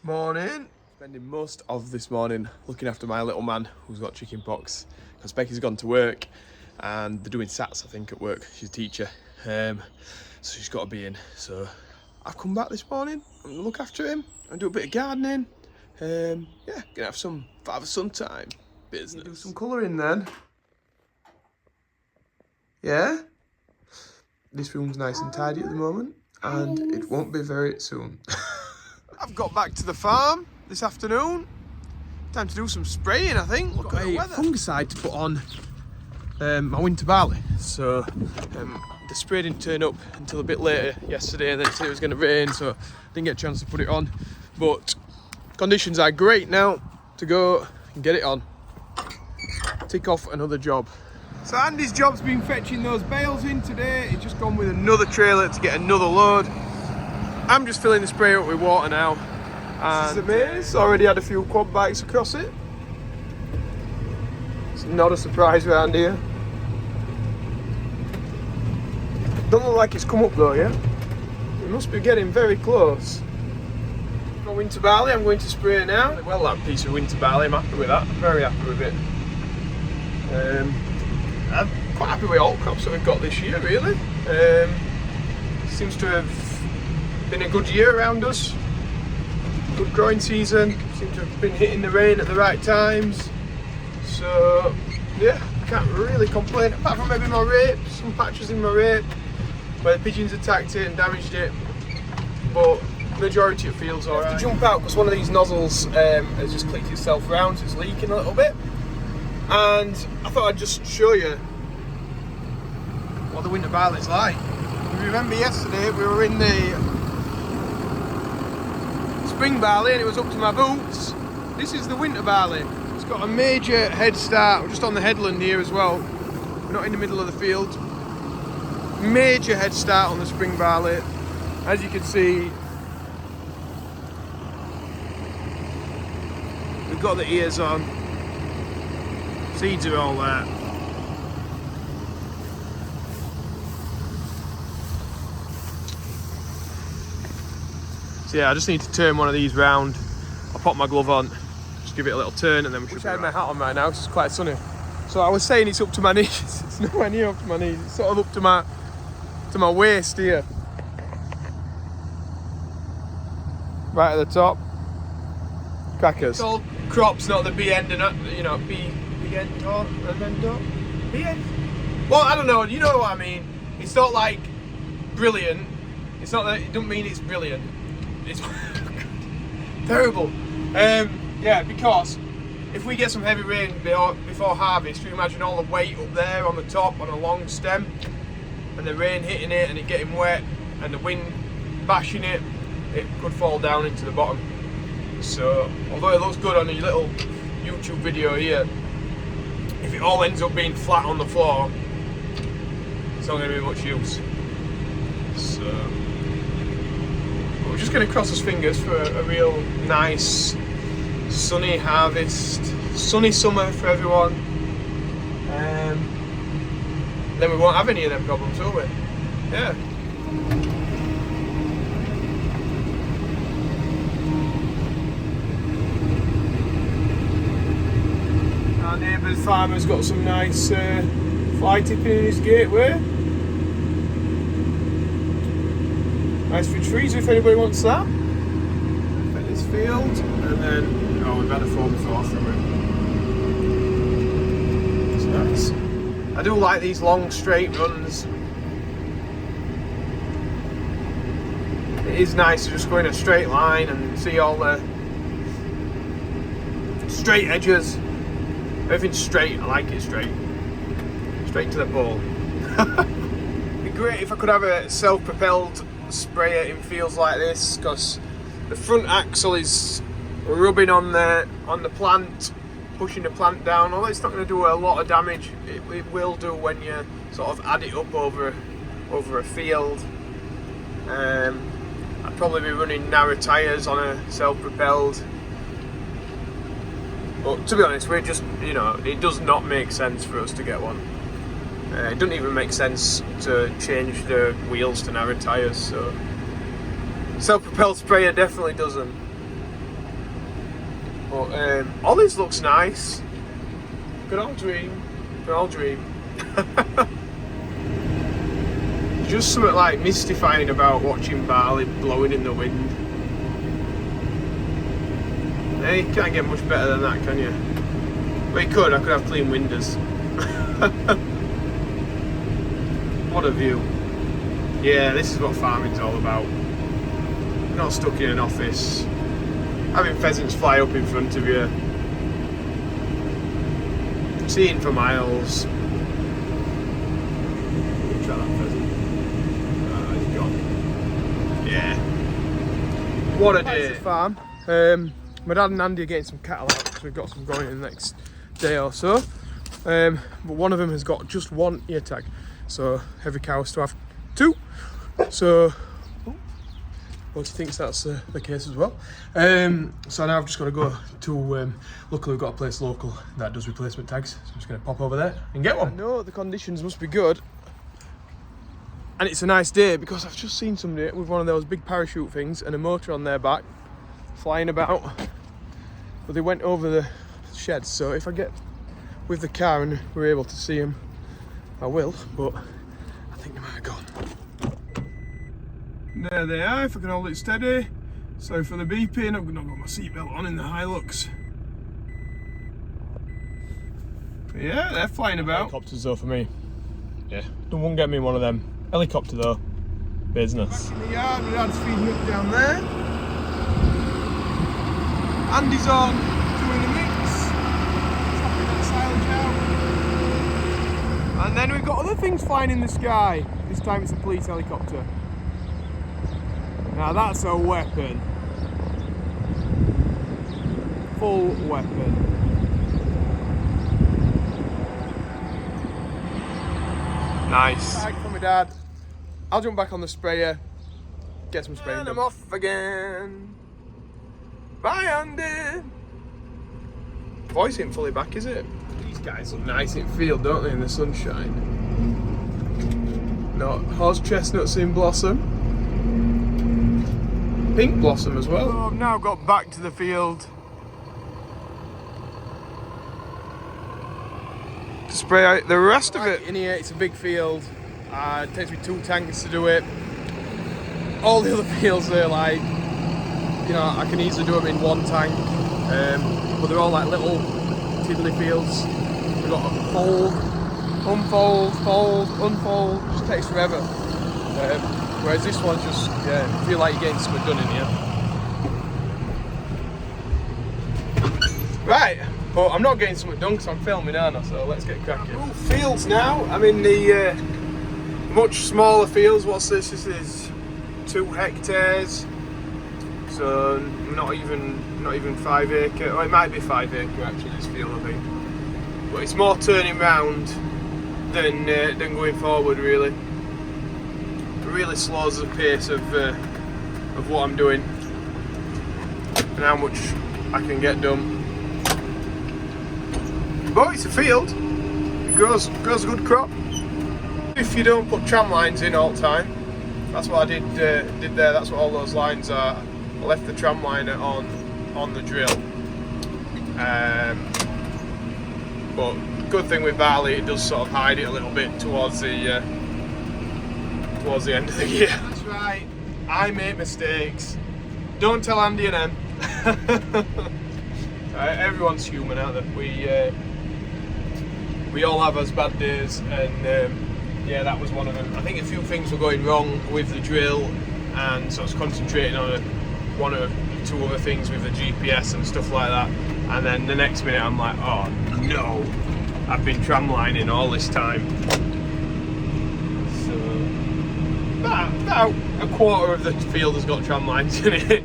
Morning. Spending most of this morning looking after my little man who's got chicken pox because Becky's gone to work and they're doing SATs, I think, at work. She's a teacher, so she's got to be in. So I've come back this morning. I'm gonna look after him and do a bit of gardening. Yeah, gonna have some father-son time business. Do some colouring then. Yeah. This room's nice and tidy at the moment, and it won't be very soon. I've got back to the farm this afternoon. Time to do some spraying, I think. Look at the weather. Fungicide to put on my winter barley. So the spray didn't turn up until a bit later yesterday, and then it said it was going to rain, so didn't get a chance to put it on. But conditions are great now to go and get it on. Tick off another job. So Andy's job's been fetching those bales in today. He's just gone with another trailer to get another load. I'm just filling the sprayer up with water now. And this is the maze. Already had a few quad bikes across it. It's not a surprise around here. Don't look like it's come up though yet. It must be getting very close. My winter barley, I'm going to spray now. Well, that piece of winter barley, I'm happy with that. I'm very happy with it. I'm quite happy with all crops that we've got this year, really. Seems to have been a good year around us. Good growing season. Seem to have been hitting the rain at the right times. So yeah, I can't really complain, apart from maybe my rape, some patches in my rape where the pigeons attacked it and damaged it. But majority of fields alright. I have to jump out because one of these nozzles has just clicked itself around, so it's leaking a little bit. And I thought I'd just show you what the winter barley's like. If you remember yesterday, we were in the spring barley and it was up to my boots. This is the winter barley. It's got a major head start. We're just on the headland here as well. We're not in the middle of the field. Major head start on the spring barley. As you can see, we've got the ears on. Seeds are all there. So yeah, I just need to turn one of these round. I'll pop my glove on, just give it a little turn, and then we should. I have my hat on right now because it's quite sunny. So I was saying it's up to my knees. It's nowhere near up to my knees. It's sort of up to my waist here. Right at the top. Crackers. It's called crops, not the B end, and you know, B end or B end. Well, I don't know. You know what I mean. It's not like brilliant. It's not that. It doesn't mean it's brilliant. It's terrible. Yeah, because if we get some heavy rain before harvest, you imagine all the weight up there on the top on a long stem, and the rain hitting it and it getting wet, and the wind bashing it, it could fall down into the bottom. So, although it looks good on a little YouTube video here, if it all ends up being flat on the floor, it's not going to be much use. So we're just going to cross our fingers for a real nice sunny harvest, sunny summer for everyone. Then we won't have any of them problems, will we? Yeah. Our neighbour's farmer's got some nice fly tipping in his gateway. Nice for trees if anybody wants that. At this field, and then we've had a foam thaw through it. It's nice. I do like these long straight runs. It is nice to just go in a straight line and see all the straight edges. Everything's straight. I like it straight. Straight to the pole. It'd be great if I could have a self-propelled sprayer in fields like this, because the front axle is rubbing on the plant, pushing the plant down. Although it's not going to do a lot of damage, it will do when you sort of add it up over a field. I'd probably be running narrow tyres on a self-propelled. But to be honest, we're just, you know, it does not make sense for us to get one. It doesn't even make sense to change the wheels to narrow tyres, so self-propelled sprayer definitely doesn't. But all this looks nice. Good old dream. Good old dream. Just something like mystifying about watching barley blowing in the wind. Hey, you can't get much better than that, can you? Well, you could. I could have clean windows. What a view. Yeah, this is what farming's all about. You're not stuck in an office, having pheasants fly up in front of you, seeing for miles. Try that pheasant. He's gone. Yeah. What a day. That's the farm. My dad and Andy are getting some cattle out because we've got some going in the next day or so. But one of them has got just one ear tag, so every cow has to have two. So, well, he thinks that's the case as well. So now I've just got to go to, luckily we've got a place local that does replacement tags, so I'm just going to pop over there and get one. I know the conditions must be good, and it's a nice day because I've just seen somebody with one of those big parachute things and a motor on their back, flying about, but they went over the sheds, so if I get with the car and we're able to see them, I will, but I think they might have gone. There they are, if I can hold it steady. Sorry for the beeping, I've not got my seatbelt on in the Hilux. But yeah, they're flying about. Helicopters though for me. Yeah, don't want to get me one of them. Helicopter though, business. Back in the yard, my dad's feeding up down there. Andy's on, doing the mix. Chopping that silage out. And then we've got other things flying in the sky. This time it's a police helicopter. Now that's a weapon. Full weapon. Nice. Bag for my dad. I'll jump back on the sprayer, get some spraying. And I'm off again. Bye, Andy. Voice ain't fully back, is it? These guys look nice in field, don't they, in the sunshine? No, horse chestnuts in blossom. Pink blossom as well. So I've now got back to the field to spray out the rest of it. In here, it's a big field. It takes me 2 tankers to do it. All the other fields are like, you know, I can easily do them in 1 tank, but they're all like little tiddly fields. We've got to fold, unfold, fold, unfold. It just takes forever. Whereas this one just, yeah, you feel like you're getting something done in here. Right, but I'm not getting something done because I'm filming, aren't I? So let's get cracking. Ooh, fields now. I'm in the much smaller fields. What's this? This is 2 hectares. So not even 5 acre. Well, it might be 5 acre actually. This field, I think. But it's more turning round than going forward, really. Really slows the pace of what I'm doing and how much I can get done. But it's a field. It grows a good crop. If you don't put tram lines in all the time, that's what I did there. That's what all those lines are. I left the tram liner on the drill. But good thing with barley, it does sort of hide it a little bit towards the end of the year. That's right, I make mistakes. Don't tell Andy and them. Everyone's human, aren't they? We all have us bad days, and yeah, that was one of them. I think a few things were going wrong with the drill, and so I was concentrating on 1 or 2 other things with the GPS and stuff like that. And then the next minute I'm like, oh no, I've been tramlining all this time. About a quarter of the field has got tram lines in it,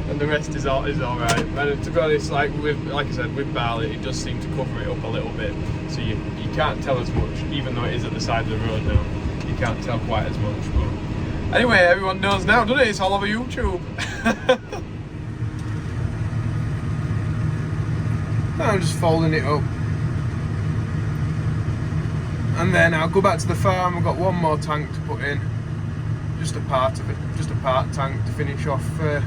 and the rest is all right. And to be honest, like I said, with barley, it does seem to cover it up a little bit, so you can't tell as much, even though it is at the side of the road now. You can't tell quite as much. But anyway, everyone knows now, doesn't it? It's all over YouTube. I'm just folding it up. And then I'll go back to the farm. I've got 1 more tank to put in, just a part of it, just a part tank to finish off the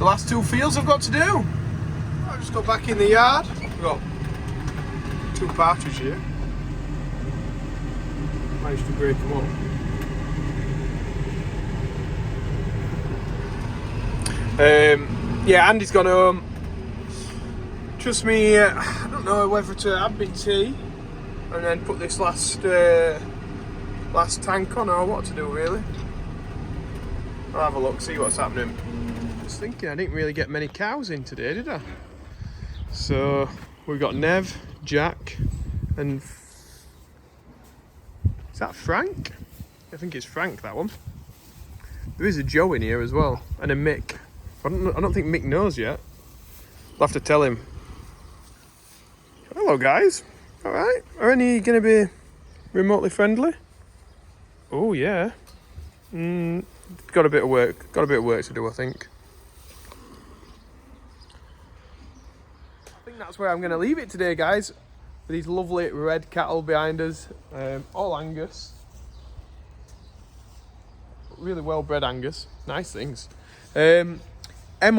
last 2 fields I've got to do. Just got back in the yard. We've got 2 partridge here. Managed to break them up. Yeah, Andy's gone home. Trust me, I don't know whether to have my tea and then put this last tank on or what to do really. I'll have a look, see what's happening. I was thinking I didn't really get many cows in today, did I? So we've got Nev, Jack, and is that Frank? I think it's Frank, that one. There is a Joe in here as well, and a Mick. I don't think Mick knows yet. I'll have to tell him. Hello guys. Alright. Are any going to be remotely friendly? Oh yeah. Got a bit of work. Got a bit of work to do, I think. I think that's where I'm going to leave it today, guys. With these lovely red cattle behind us. All Angus. Really well bred Angus. Nice things. Emma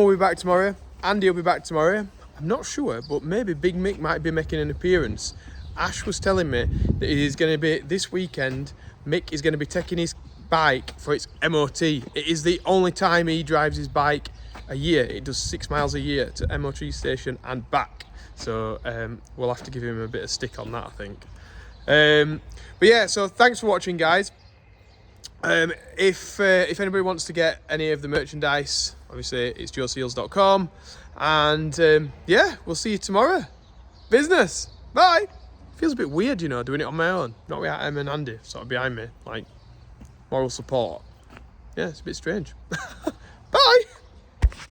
will be back tomorrow. Andy will be back tomorrow. I'm not sure, but maybe Big Mick might be making an appearance. Ash was telling me that it is going to be this weekend. Mick is going to be taking his bike for its MOT. It is the only time he drives his bike a year. It does 6 miles a year to MOT station and back. So we'll have to give him a bit of stick on that, I think. But yeah, so thanks for watching, guys. If anybody wants to get any of the merchandise, obviously it's joeseals.com. And yeah, we'll see you tomorrow. Business. Bye. Feels a bit weird, you know, doing it on my own. Not without Em and Andy sort of behind me, like moral support. Yeah, it's a bit strange. Bye.